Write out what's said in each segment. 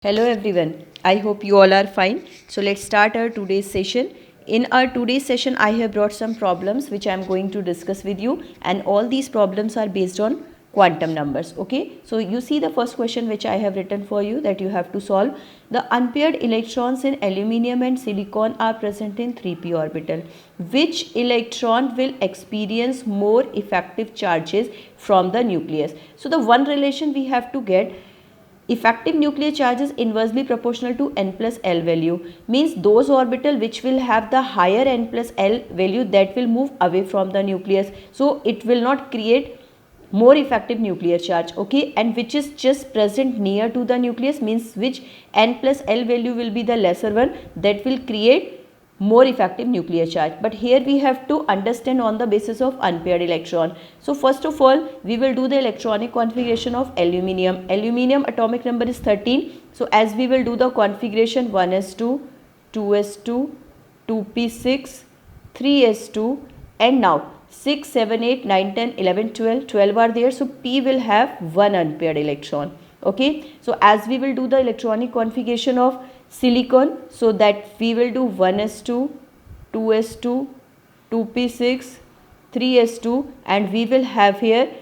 Hello everyone. I hope you all are fine. So let's start our today's session. In our today's session, I have brought some problems which I am going to discuss with you, and all these problems are based on quantum numbers. Okay. So you see the first question which I have written for you that you have to solve. The unpaired electrons in aluminium and silicon are present in 3p orbital. Which electron will experience more effective charges from the nucleus? So the one relation we have to get, effective nuclear charge is inversely proportional to n plus L value, means those orbital which will have the higher n plus L value, that will move away from the nucleus, so it will not create more effective nuclear charge. Okay, and which is just present near to the nucleus, means which n plus L value will be the lesser one, that will create more effective nuclear charge. But here we have to understand on the basis of unpaired electron. So first of all, we will do the electronic configuration of aluminium. Aluminium atomic number is 13. So as we will do the configuration, 1s2, 2s2, 2p6, 3s2, and now 6, 7, 8, 9, 10, 11, 12, 12 are there. So p will have one unpaired electron. Okay, so as we will do the electronic configuration of silicon, so that we will do 1s2, 2s2, 2p6, 3s2, and we will have here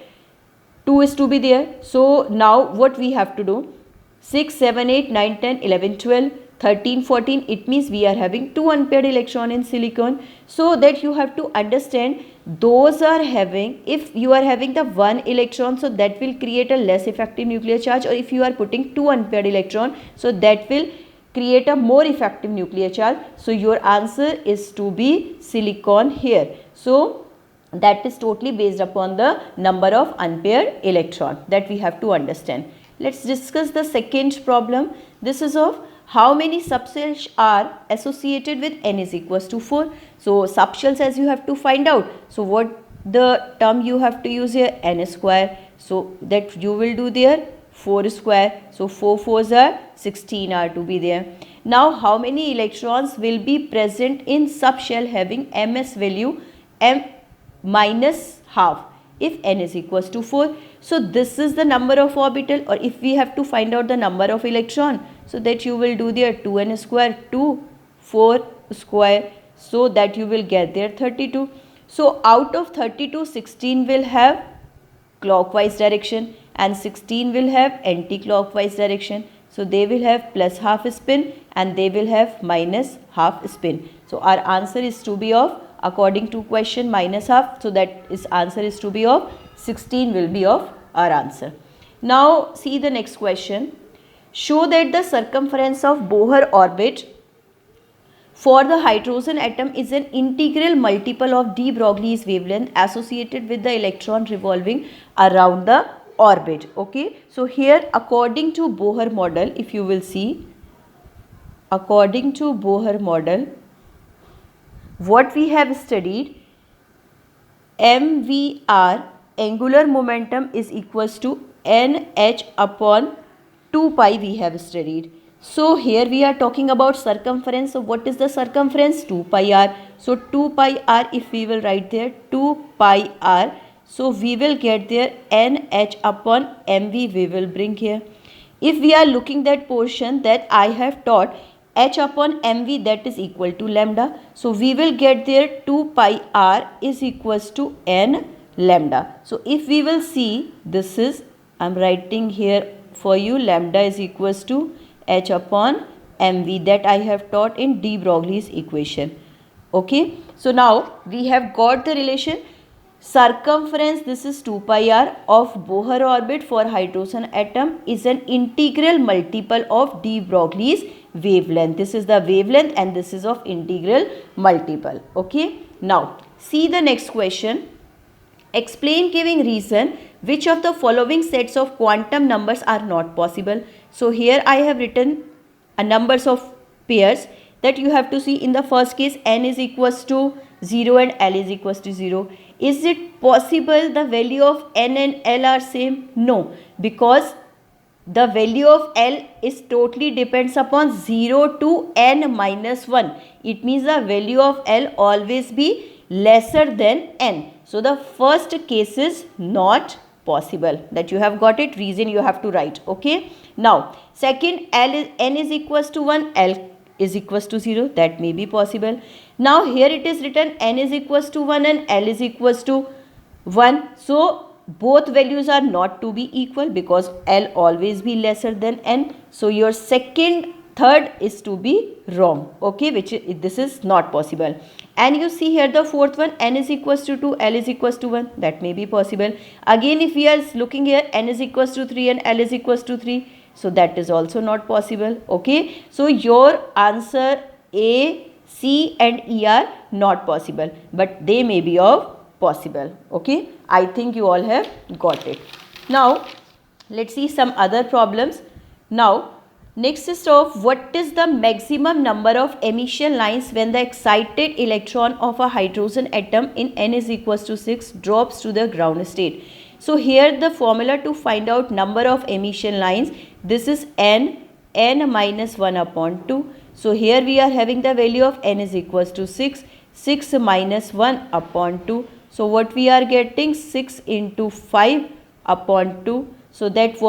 2 is to be there. So now what we have to do, 6, 7, 8, 9, 10, 11, 12, 13, 14, it means we are having 2 unpaired electron in silicon. So that you have to understand, those are having, if you are having the 1 electron, so that will create a less effective nuclear charge, or if you are putting 2 unpaired electron, so that will create a more effective nuclear charge. So your answer is to be silicon here. So that is totally based upon the number of unpaired electron, that we have to understand. Let's discuss the second problem. This is of how many subshells are associated with n is equals to 4. So subshells, as you have to find out. So what the term you have to use here, n square. So that you will do there 4 square. So 4 4s are 16 are to be there. Now how many electrons will be present in subshell having ms value m minus half if n is equals to 4. So this is the number of orbital, or if we have to find out the number of electron, so that you will do there 2n square 2 4 square, so that you will get there 32. So out of 32, 16 will have clockwise direction and 16 will have anti-clockwise direction. So they will have plus half spin and they will have minus half spin. So our answer is to be of, according to question, minus half. So that is answer is to be of 16 will be of our answer. Now see the next question. Show that the circumference of Bohr orbit for the hydrogen atom is an integral multiple of de Broglie's wavelength associated with the electron revolving around the orbit. Okay, so here according to Bohr model, if you will see, according to Bohr model, what we have studied, mvr angular momentum is equals to nh upon 2 pi we have studied. So here we are talking about circumference. So what is the circumference? 2 pi r. So 2 pi r, if we will write there 2 pi r, so we will get there nh upon mv we will bring here. If we are looking that portion that I have taught, h upon mv, that is equal to lambda. So we will get there 2 pi r is equals to n lambda. So if we will see, this is, I am writing here for you, lambda is equals to h upon mv, that I have taught in de Broglie's equation. Okay, so now we have got the relation. Circumference, this is 2 pi r of Bohr orbit for hydrogen atom is an integral multiple of de Broglie's wavelength. This is the wavelength and this is of integral multiple. Okay, now see the next question. Explain giving reason which of the following sets of quantum numbers are not possible. So here I have written a numbers of pairs that you have to see. In the first case, n is equals to 0 and L is equals to 0. Is it possible the value of n and L are same? No, because the value of L is totally depends upon 0 to n minus 1. It means the value of L always be lesser than n. So the first case is not possible. That you have got it, reason you have to write. Okay, now second, n is equals to 1, L is equals to 0, that may be possible. Now here it is written n is equals to 1 and L is equals to 1, so both values are not to be equal because L always be lesser than n. So your third is to be wrong, okay, which this is not possible. And you see here the fourth one, n is equals to 2, L is equals to 1, that may be possible. Again, if we are looking here, n is equals to 3 and L is equals to 3, so that is also not possible. Okay, so your answer A, C and E are not possible, but they may be of possible. Okay, I think you all have got it. Now let's see some other problems. Now next is of what is the maximum number of emission lines when the excited electron of a hydrogen atom in n is equals to 6 drops to the ground state. So here the formula to find out number of emission lines, this is n minus 1 upon 2. So here we are having the value of n is equals to 6 minus 1 upon 2. So what we are getting, 6 into 5 upon 2. So that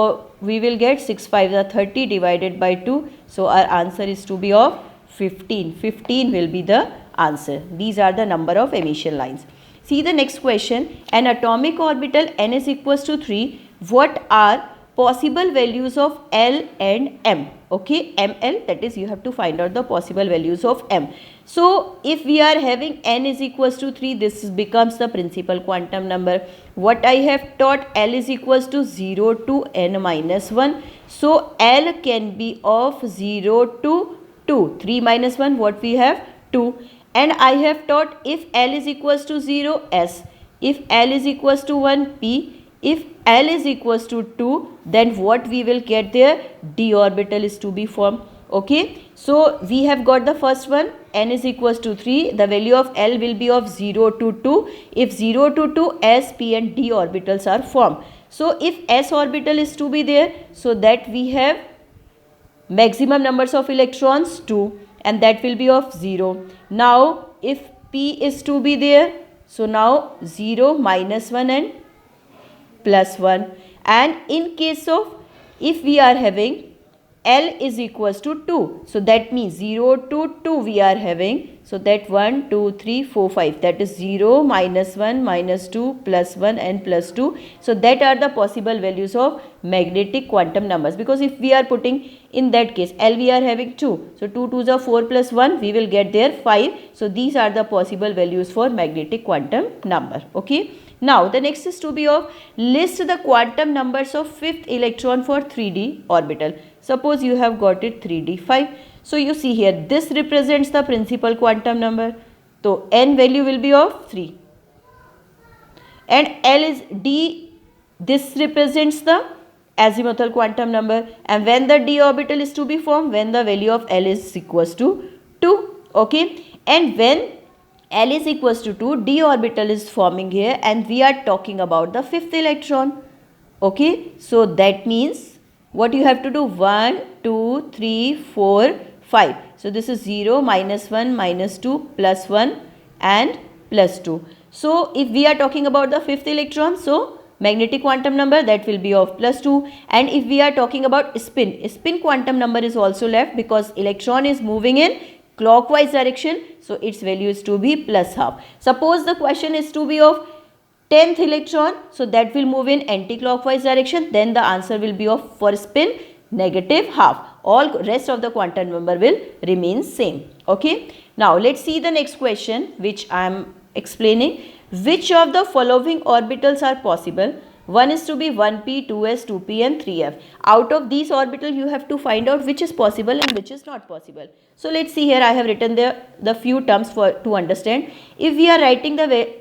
we will get 6 5 are 30 divided by 2. So our answer is to be of 15. 15 will be the answer. These are the number of emission lines. See the next question. An atomic orbital n is equals to 3. What are possible values of L and M? Okay, ML, that is you have to find out the possible values of M. So if we are having n is equals to 3, this becomes the principal quantum number. What I have taught, L is equals to 0 to n minus 1. So L can be of 0 to 2. 3 minus 1, what we have? 2. And I have taught if L is equals to 0, S. If L is equals to 1, P. If L is equals to 2, then what we will get there? D orbital is to be formed. Okay, so we have got the first one, n is equals to 3. The value of L will be of 0 to 2. If 0 to 2, S, P and D orbitals are formed. So if S orbital is to be there, so that we have maximum numbers of electrons 2 and that will be of 0. Now if P is to be there, so now 0, minus 1 and plus 1. And in case of if we are having L is equals to 2, so that means 0 to 2 we are having, so that 1 2 3 4 5, that is 0 minus 1 minus 2 plus 1 and plus 2. So that are the possible values of magnetic quantum numbers, because if we are putting in that case L we are having 2, so 2 2s are 4 plus 1 we will get there 5. So these are the possible values for magnetic quantum number. Okay, now the next is to be of list the quantum numbers of fifth electron for 3d orbital. Suppose you have got it 3d5. So you see here this represents the principal quantum number. So n value will be of 3. And L is d, this represents the azimuthal quantum number. And when the d orbital is to be formed, when the value of L is equals to 2. Okay, and when L is equals to 2, d orbital is forming here and we are talking about the fifth electron. Okay, so that means what you have to do, 1 2 3 4 5. So this is 0 minus 1 minus 2 plus 1 and plus 2. So if we are talking about the fifth electron, so magnetic quantum number that will be of plus 2. And if we are talking about spin quantum number is also left, because electron is moving in clockwise direction, so its value is to be plus half. Suppose the question is to be of 10th electron, so that will move in anti-clockwise direction, then the answer will be of for spin negative half. All rest of the quantum number will remain same. Okay, now let's see the next question which I am explaining. Which of the following orbitals are possible? One is to be 1p, 2s, 2p and 3f. Out of these orbitals you have to find out which is possible and which is not possible. So let's see here, I have written the few terms to understand. If we are writing the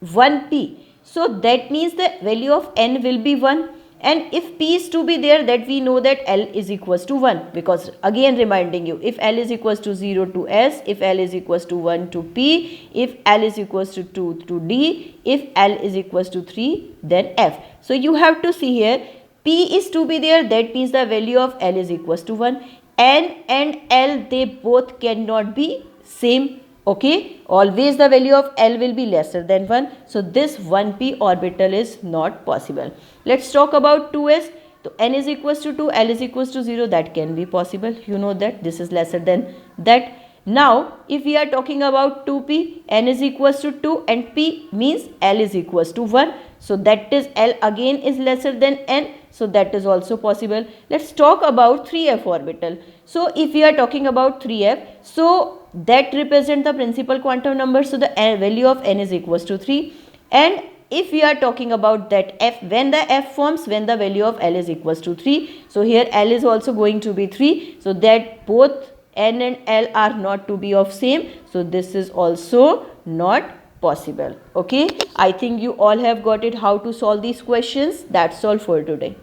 1p, so that means the value of n will be 1. And if p is to be there, that we know that L is equals to 1, because again reminding you, if L is equals to 0 to S, if L is equals to 1 to P, if L is equals to 2 to D, if L is equals to 3, then F. So you have to see here, P is to be there, that means the value of L is equals to 1. N and L, they both cannot be same. Okay, always the value of L will be lesser than 1. So this 1p orbital is not possible. Let's talk about 2s. So n is equals to 2, L is equals to 0. That can be possible. You know that this is lesser than that. Now, if we are talking about 2p, n is equals to 2 and p means L is equals to 1. So that is L again is lesser than n. So that is also possible. Let's talk about 3f orbital. So if we are talking about 3f, so that represent the principal quantum number. So the value of n is equals to 3. And if we are talking about that f, when the f forms, when the value of L is equals to 3. So here L is also going to be 3. So that both n and L are not to be of same. So this is also not possible. Okay, I think you all have got it how to solve these questions. That's all for today.